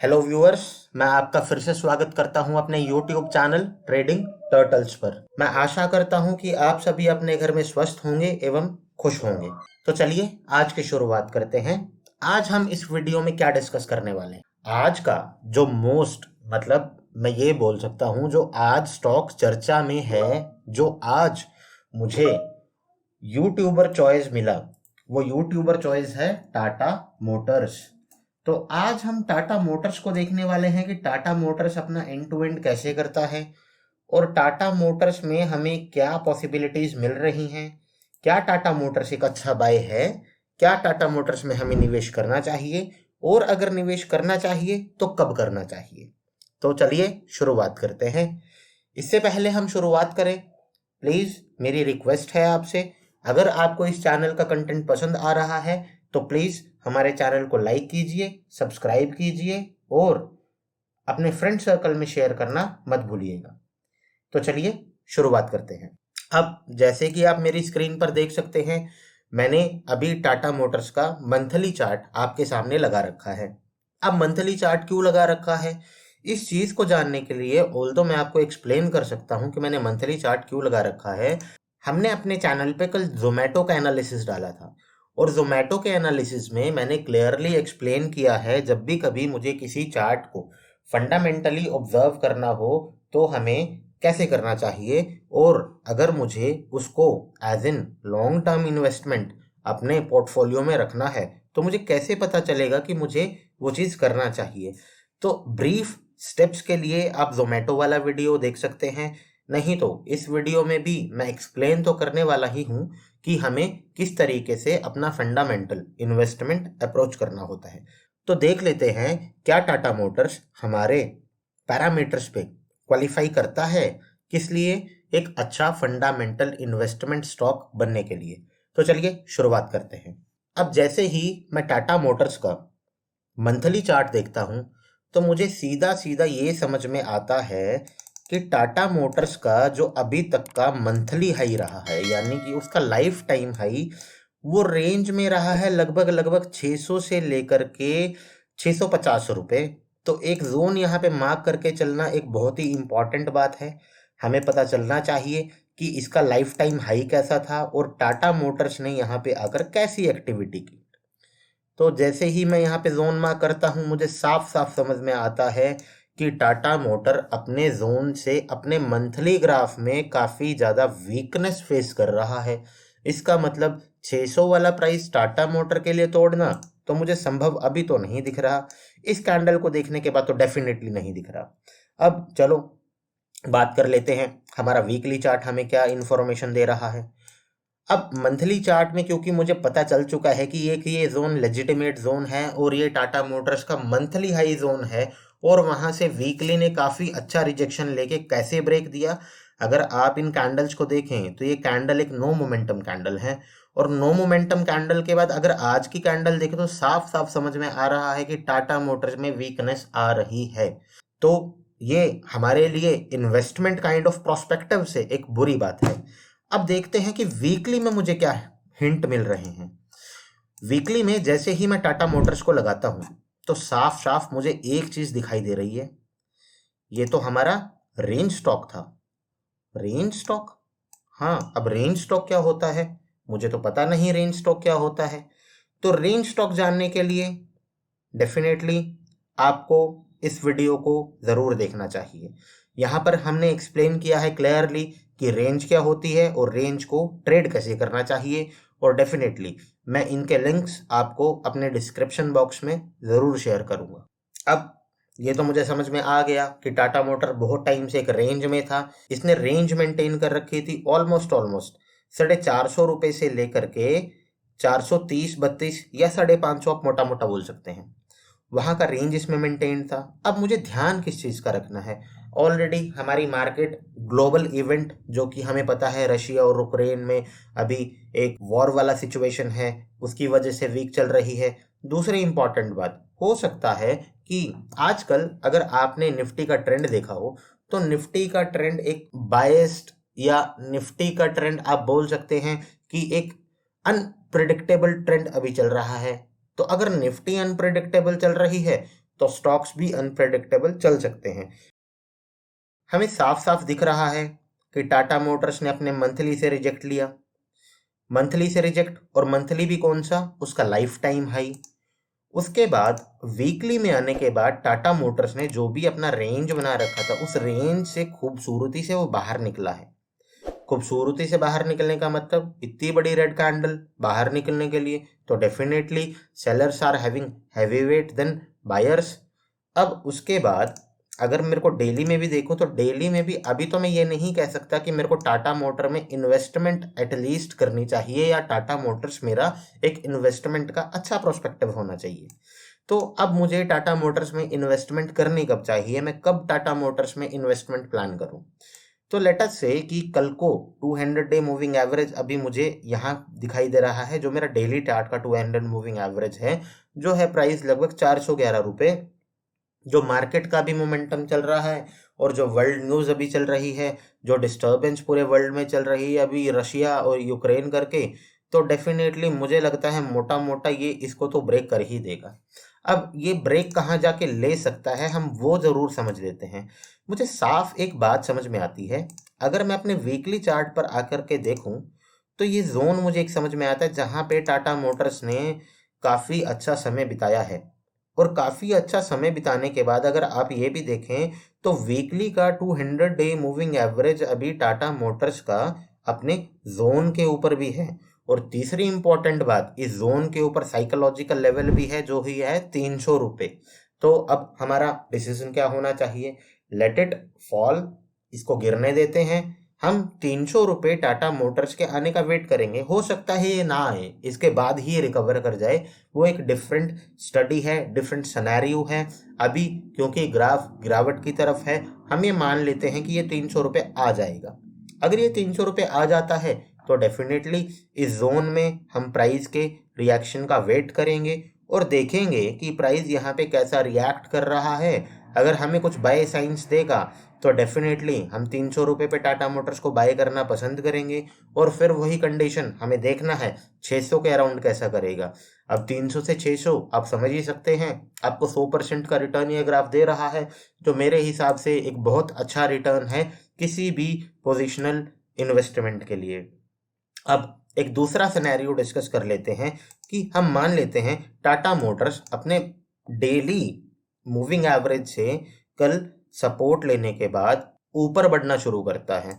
Hello viewers, मैं आपका फिर से स्वागत करता हूं अपने यूट्यूब चैनल ट्रेडिंग टर्टल्स पर। मैं आशा करता हूं कि आप सभी अपने घर में स्वस्थ होंगे एवं खुश होंगे। तो चलिए आज की शुरुआत करते हैं। आज हम इस वीडियो में क्या डिस्कस करने वाले हैं? आज का जो मैं ये बोल सकता हूं जो आज स्टॉक चर्चा में है, जो आज मुझे यूट्यूबर चॉइस मिला, वो यूट्यूबर चॉइस है टाटा मोटर्स। तो आज हम टाटा मोटर्स को देखने वाले हैं कि टाटा मोटर्स अपना एंड टू एंड कैसे करता है और टाटा मोटर्स में हमें क्या पॉसिबिलिटीज मिल रही हैं। क्या टाटा मोटर्स एक अच्छा बाय है? क्या टाटा मोटर्स में हमें निवेश करना चाहिए, और अगर निवेश करना चाहिए तो कब करना चाहिए? तो चलिए शुरुआत करते हैं। इससे पहले हम शुरुआत करें, प्लीज़ मेरी रिक्वेस्ट है आपसे, अगर आपको इस चैनल का कंटेंट पसंद आ रहा है तो प्लीज़ हमारे चैनल को लाइक कीजिए, सब्सक्राइब कीजिए और अपने फ्रेंड सर्कल में शेयर करना मत भूलिएगा। तो चलिए शुरुआत करते हैं। अब जैसे कि आप मेरी स्क्रीन पर देख सकते हैं, मैंने अभी टाटा मोटर्स का मंथली चार्ट आपके सामने लगा रखा है। अब मंथली चार्ट क्यों लगा रखा है, इस चीज़ को जानने के लिए ऑल्दो मैं आपको एक्सप्लेन कर सकता हूं कि मैंने मंथली चार्ट क्यों लगा रखा है। हमने अपने चैनल पे कल जोमेटो का एनालिसिस डाला था और जोमेटो के एनालिसिस में मैंने क्लियरली एक्सप्लेन किया है, जब भी कभी मुझे किसी चार्ट को फंडामेंटली ऑब्जर्व करना हो तो हमें कैसे करना चाहिए, और अगर मुझे उसको as in long term investment अपने पोर्टफोलियो में रखना है तो मुझे कैसे पता चलेगा कि मुझे वो चीज़ करना चाहिए। तो ब्रीफ स्टेप्स के लिए आप जोमेटो वाला वीडियो देख सकते हैं, नहीं तो इस वीडियो में भी मैं एक्सप्लेन तो करने वाला ही हूँ कि हमें किस तरीके से अपना फंडामेंटल इन्वेस्टमेंट अप्रोच करना होता है। तो देख लेते हैं क्या टाटा मोटर्स हमारे पैरामीटर्स पे क्वालिफाई करता है, किस लिए, एक अच्छा फंडामेंटल इन्वेस्टमेंट स्टॉक बनने के लिए। तो चलिए शुरुआत करते हैं। अब जैसे ही मैं टाटा मोटर्स का मंथली चार्ट देखता हूं तो मुझे सीधा सीधा ये समझ में आता है कि टाटा मोटर्स का जो अभी तक का मंथली हाई रहा है, यानी कि उसका लाइफ टाइम हाई, वो रेंज में रहा है लगभग लगभग 600 से लेकर के 650 रुपए। तो एक जोन यहाँ पे मार्क करके चलना एक बहुत ही इंपॉर्टेंट बात है। हमें पता चलना चाहिए कि इसका लाइफ टाइम हाई कैसा था और टाटा मोटर्स ने यहाँ पे आकर कैसी एक्टिविटी की। तो जैसे ही मैं यहाँ पे जोन मार्क करता हूँ मुझे साफ साफ समझ में आता है कि टाटा मोटर अपने जोन से अपने मंथली ग्राफ में काफ़ी ज़्यादा वीकनेस फेस कर रहा है। इसका मतलब 600 वाला प्राइस टाटा मोटर के लिए तोड़ना तो मुझे संभव अभी तो नहीं दिख रहा, इस कैंडल को देखने के बाद तो डेफिनेटली नहीं दिख रहा। अब चलो बात कर लेते हैं हमारा वीकली चार्ट हमें क्या इन्फॉर्मेशन दे रहा है। अब मंथली चार्ट में क्योंकि मुझे पता चल चुका है कि ये जोन लेजिटिमेट जोन है और ये टाटा मोटर्स का मंथली हाई जोन है, और वहां से वीकली ने काफ़ी अच्छा रिजेक्शन लेके कैसे ब्रेक दिया। अगर आप इन कैंडल्स को देखें तो ये कैंडल एक नो मोमेंटम कैंडल है, और नो मोमेंटम कैंडल के बाद अगर आज की कैंडल देखें तो साफ साफ समझ में आ रहा है कि टाटा मोटर्स में वीकनेस आ रही है। तो ये हमारे लिए इन्वेस्टमेंट काइंड ऑफ प्रोस्पेक्टिव से एक बुरी बात है। अब देखते हैं कि वीकली में मुझे क्या हिंट मिल रहे हैं। वीकली में जैसे ही मैं टाटा मोटर्स को लगाता हूं तो साफ साफ मुझे एक चीज दिखाई दे रही है, ये तो हमारा रेंज स्टॉक था। रेंज स्टॉक, हाँ, अब रेंज स्टॉक क्या होता है मुझे तो पता नहीं, रेंज स्टॉक क्या होता है। तो रेंज स्टॉक जानने के लिए डेफिनेटली आपको इस वीडियो को ज़रूर देखना चाहिए। यहाँ पर हमने एक्सप्लेन किया है क्लियरली कि रेंज क्या होती है और रेंज को ट्रेड कैसे करना चाहिए, और डेफिनेटली मैं इनके लिंक्स आपको अपने डिस्क्रिप्शन बॉक्स में ज़रूर शेयर करूँगा। अब ये तो मुझे समझ में आ गया कि टाटा मोटर बहुत टाइम से एक रेंज में था, इसने रेंज मेंटेन कर रखी थी ऑलमोस्ट ऑलमोस्ट 450 रुपये से लेकर के 430-32 या 550 आप मोटा मोटा बोल सकते हैं, वहाँ का रेंज इसमें मेंटेन था। अब मुझे ध्यान किस चीज़ का रखना है, ऑलरेडी हमारी मार्केट ग्लोबल इवेंट जो कि हमें पता है रशिया और यूक्रेन में अभी एक वॉर वाला सिचुएशन है, उसकी वजह से वीक चल रही है। दूसरी इंपॉर्टेंट बात हो सकता है कि आजकल अगर आपने निफ्टी का ट्रेंड देखा हो तो निफ्टी का ट्रेंड एक बायस्ड, या निफ्टी का ट्रेंड आप बोल सकते हैं कि एक अनप्रिडिक्टेबल ट्रेंड अभी चल रहा है। तो अगर निफ्टी अनप्रेडिक्टेबल चल रही है तो स्टॉक्स भी अनप्रेडिक्टेबल चल सकते हैं। हमें साफ साफ दिख रहा है कि टाटा मोटर्स ने अपने मंथली से रिजेक्ट लिया, मंथली से रिजेक्ट, और मंथली भी कौन सा, उसका लाइफ टाइम हाई। उसके बाद वीकली में आने के बाद टाटा मोटर्स ने जो भी अपना रेंज बना रखा था उस रेंज से खूबसूरती से वो बाहर निकला है। खूबसूरती से बाहर निकलने का मतलब इतनी बड़ी रेड कैंडल बाहर निकलने के लिए तो definitely sellers are having heavy weight than buyers. अब उसके बाद अगर मेरे को डेली में भी देखूं तो डेली में भी अभी तो मैं ये नहीं कह सकता कि मेरे को टाटा मोटर में इन्वेस्टमेंट एटलीस्ट करनी चाहिए या टाटा मोटर्स मेरा एक इन्वेस्टमेंट का अच्छा प्रोस्पेक्टिव होना चाहिए। तो अब मुझे टाटा मोटर्स में इन्वेस्टमेंट करनी कब चाहिए, मैं कब टाटा मोटर्स में इन्वेस्टमेंट प्लान करूं? तो लेट अस से कि कल को 200 डे मूविंग एवरेज अभी मुझे यहाँ दिखाई दे रहा है, जो मेरा डेली चार्ट का 200 मूविंग एवरेज है, जो है प्राइस लगभग 411 रुपये, जो मार्केट का भी मोमेंटम चल रहा है और जो वर्ल्ड न्यूज़ अभी चल रही है, जो डिस्टर्बेंस पूरे वर्ल्ड में चल रही है अभी रशिया और यूक्रेन करके, तो डेफिनेटली मुझे लगता है मोटा मोटा ये इसको तो ब्रेक कर ही देगा। अब ये ब्रेक कहाँ जाके ले सकता है हम वो ज़रूर समझ लेते हैं। मुझे साफ एक बात समझ में आती है, अगर मैं अपने वीकली चार्ट पर आकर के देखूं तो ये जोन मुझे एक समझ में आता है जहाँ पे टाटा मोटर्स ने काफ़ी अच्छा समय बिताया है। और काफ़ी अच्छा समय बिताने के बाद अगर आप ये भी देखें तो वीकली का 200 डे मूविंग एवरेज अभी टाटा मोटर्स का अपने जोन के ऊपर भी है। और तीसरी इंपॉर्टेंट बात, इस जोन के ऊपर साइकोलॉजिकल लेवल भी है जो ही है 300 रुपये। तो अब हमारा डिसीजन क्या होना चाहिए? लेट इट फॉल, इसको गिरने देते हैं। हम 300 रुपये टाटा मोटर्स के आने का वेट करेंगे, हो सकता है ये ना आए, इसके बाद ही ये रिकवर कर जाए, वो एक डिफरेंट स्टडी है, डिफरेंट सिनेरियो है। अभी क्योंकि ग्राफ गिरावट की तरफ है, हम ये मान लेते हैं कि ये 300 रुपये आ जाएगा। अगर ये 300 रुपये आ जाता है तो डेफिनेटली इस जोन में हम प्राइस के रिएक्शन का वेट करेंगे और देखेंगे कि प्राइस यहाँ पे कैसा रिएक्ट कर रहा है। अगर हमें कुछ बाय साइंस देगा तो डेफिनेटली हम 300 रुपये पे टाटा मोटर्स को बाय करना पसंद करेंगे। और फिर वही कंडीशन हमें देखना है 600 के अराउंड कैसा करेगा। अब 300 से 600 आप समझ ही सकते हैं, आपको 100% का रिटर्न ये ग्राफ दे रहा है, जो मेरे हिसाब से एक बहुत अच्छा रिटर्न है किसी भी पोजिशनल इन्वेस्टमेंट के लिए। अब एक दूसरा सिनेरियो डिस्कस कर लेते हैं कि हम मान लेते हैं टाटा मोटर्स अपने डेली मूविंग एवरेज से कल सपोर्ट लेने के बाद ऊपर बढ़ना शुरू करता है।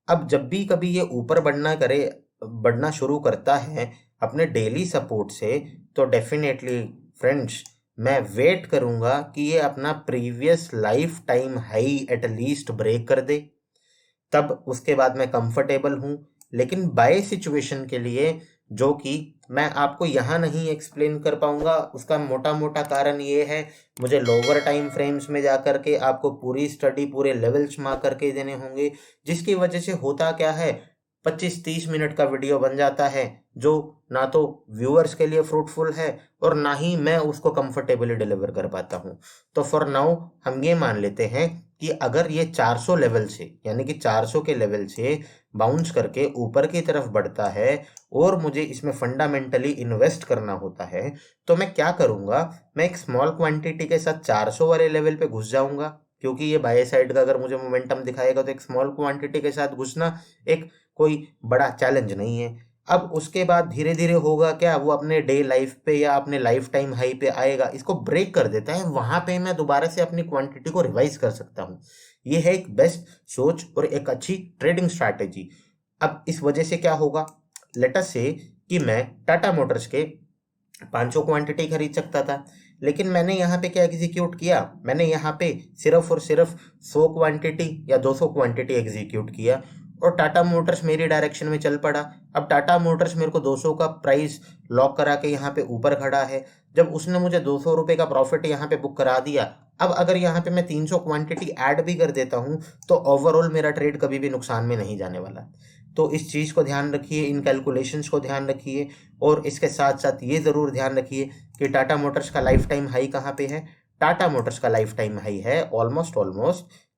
अब जब भी कभी ये ऊपर बढ़ना शुरू करता है अपने डेली सपोर्ट से, तो डेफिनेटली फ्रेंड्स मैं वेट करूंगा कि ये अपना previous life time high at least break कर दे, तब उसके बाद मैं कंफर्टेबल हूँ। लेकिन बाय सिचुएशन के लिए, जो कि मैं आपको यहाँ नहीं एक्सप्लेन कर पाऊंगा, उसका मोटा मोटा कारण ये है, मुझे लोअर टाइम फ्रेम्स में जा कर के आपको पूरी स्टडी पूरे लेवल्स मार्क करके देने होंगे, जिसकी वजह से होता क्या है 25-30 मिनट का वीडियो बन जाता है, जो ना तो व्यूअर्स के लिए फ्रूटफुल है और ना ही मैं उसको कंफर्टेबली डिलीवर कर पाता हूँ। तो फॉर नाउ हम ये मान लेते हैं कि अगर ये 400 लेवल से, यानी कि 400 के लेवल से बाउंस करके ऊपर की तरफ बढ़ता है और मुझे इसमें फंडामेंटली इन्वेस्ट करना होता है, तो मैं क्या करूँगा, मैं एक स्मॉल क्वांटिटी के साथ 400 वाले लेवल पे घुस जाऊँगा, क्योंकि ये बाय साइड का अगर मुझे मोमेंटम दिखाएगा तो एक स्मॉल क्वांटिटी के साथ घुसना एक कोई बड़ा चैलेंज नहीं है। अब उसके बाद धीरे धीरे होगा क्या, वो अपने डे लाइफ पे या अपने लाइफ टाइम हाई पे आएगा, इसको ब्रेक कर देता है, वहां पे मैं दोबारा से अपनी क्वांटिटी को रिवाइज कर सकता हूँ। ये है एक बेस्ट सोच और एक अच्छी ट्रेडिंग स्ट्रैटेजी। अब इस वजह से क्या होगा, लेट अस से कि मैं टाटा मोटर्स के 500 क्वांटिटी खरीद सकता था, लेकिन मैंने यहाँ पे क्या एग्जीक्यूट किया, मैंने यहाँ पे सिर्फ और सिर्फ 100 क्वांटिटी या 200 क्वांटिटी एग्जीक्यूट किया और टाटा मोटर्स मेरी डायरेक्शन में चल पड़ा। अब टाटा मोटर्स मेरे को 200 का प्राइस लॉक करा के यहाँ पे ऊपर खड़ा है, जब उसने मुझे 200 रुपये का प्रॉफिट यहाँ पे बुक करा दिया, अब अगर यहाँ पे मैं 300 क्वांटिटी ऐड भी कर देता हूँ तो ओवरऑल मेरा ट्रेड कभी भी नुकसान में नहीं जाने वाला। तो इस चीज़ को ध्यान रखिए, इन कैलकुलेशंस को ध्यान रखिए और इसके साथ साथ ये ज़रूर ध्यान रखिए कि टाटा मोटर्स का लाइफ टाइम हाई कहाँ पे है। टाटा मोटर्स का लाइफ टाइम हाई है ऑलमोस्ट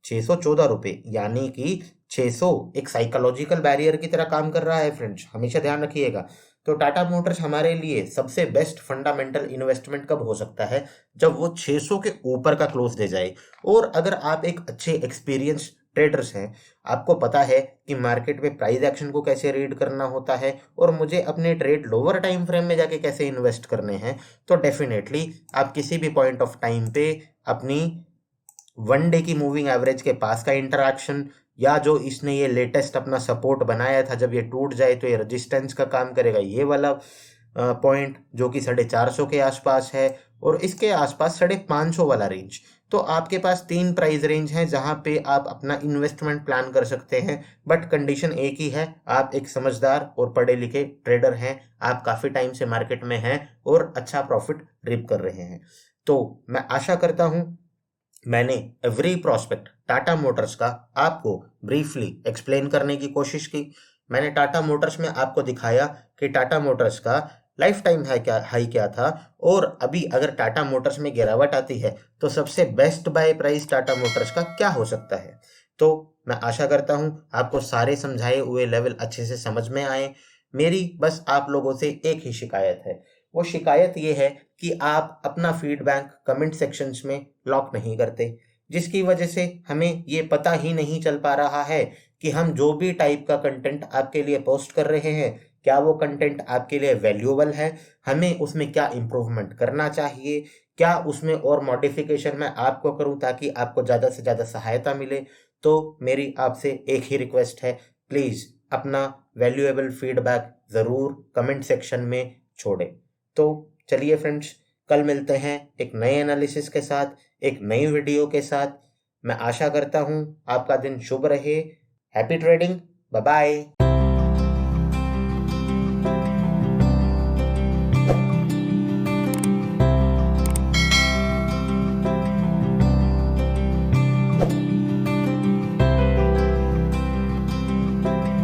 614 रुपये, यानी कि 600 एक साइकोलॉजिकल बैरियर की तरह काम कर रहा है फ्रेंड्स, हमेशा ध्यान रखिएगा। तो टाटा मोटर्स हमारे लिए सबसे बेस्ट फंडामेंटल इन्वेस्टमेंट कब हो सकता है? जब वो 600 के ऊपर का क्लोज दे जाए। और अगर आप एक अच्छे एक्सपीरियंस ट्रेडर्स हैं, आपको पता है कि मार्केट में प्राइस एक्शन को कैसे रीड करना होता है और मुझे अपने ट्रेड लोअर टाइम फ्रेम में जाके कैसे इन्वेस्ट करने हैं, तो डेफिनेटली आप किसी भी पॉइंट ऑफ टाइम पे अपनी वन डे की मूविंग एवरेज के पास का इंटरैक्शन, या जो इसने ये लेटेस्ट अपना सपोर्ट बनाया था, जब ये टूट जाए तो ये रेजिस्टेंस का काम करेगा, ये वाला पॉइंट जो कि 450 के आसपास है, और इसके आसपास 550 वाला रेंज। तो आपके पास 3 प्राइस रेंज हैं जहां पे आप अपना इन्वेस्टमेंट प्लान कर सकते हैं। बट कंडीशन एक ही है, आप एक समझदार और पढ़े लिखे ट्रेडर हैं, आप काफ़ी टाइम से मार्केट में हैं और अच्छा प्रॉफिट रिप कर रहे हैं। तो मैं आशा करता हूं मैंने एवरी प्रोस्पेक्ट टाटा मोटर्स का आपको ब्रीफली एक्सप्लेन करने की कोशिश की। मैंने टाटा मोटर्स में आपको दिखाया कि टाटा मोटर्स का लाइफ टाइम हाई क्या था, और अभी अगर टाटा मोटर्स में गिरावट आती है तो सबसे best buy price Tata Motors का क्या हो सकता है। तो मैं आशा करता हूं आपको सारे समझाए हुए लेवल अच्छे से समझ में आए। मेरी बस आप लोगों से एक ही शिकायत है, वो शिकायत ये है कि आप अपना फीडबैक कमेंट सेक्शंस में लॉक नहीं करते, जिसकी वजह से हमें ये पता ही नहीं चल पा रहा है कि हम जो भी टाइप का कंटेंट आपके लिए पोस्ट कर रहे हैं, क्या वो कंटेंट आपके लिए वैल्यूएबल है, हमें उसमें क्या इम्प्रूवमेंट करना चाहिए, क्या उसमें और मॉडिफिकेशन मैं आपको करूं ताकि आपको ज़्यादा से ज़्यादा सहायता मिले। तो मेरी आपसे एक ही रिक्वेस्ट है, प्लीज़ अपना वैल्यूएबल फीडबैक ज़रूर कमेंट सेक्शन में छोड़ें। तो चलिए फ्रेंड्स, कल मिलते हैं एक नए एनालिसिस के साथ, एक नई वीडियो के साथ। मैं आशा करता हूं आपका दिन शुभ रहे। Happy trading, bye bye.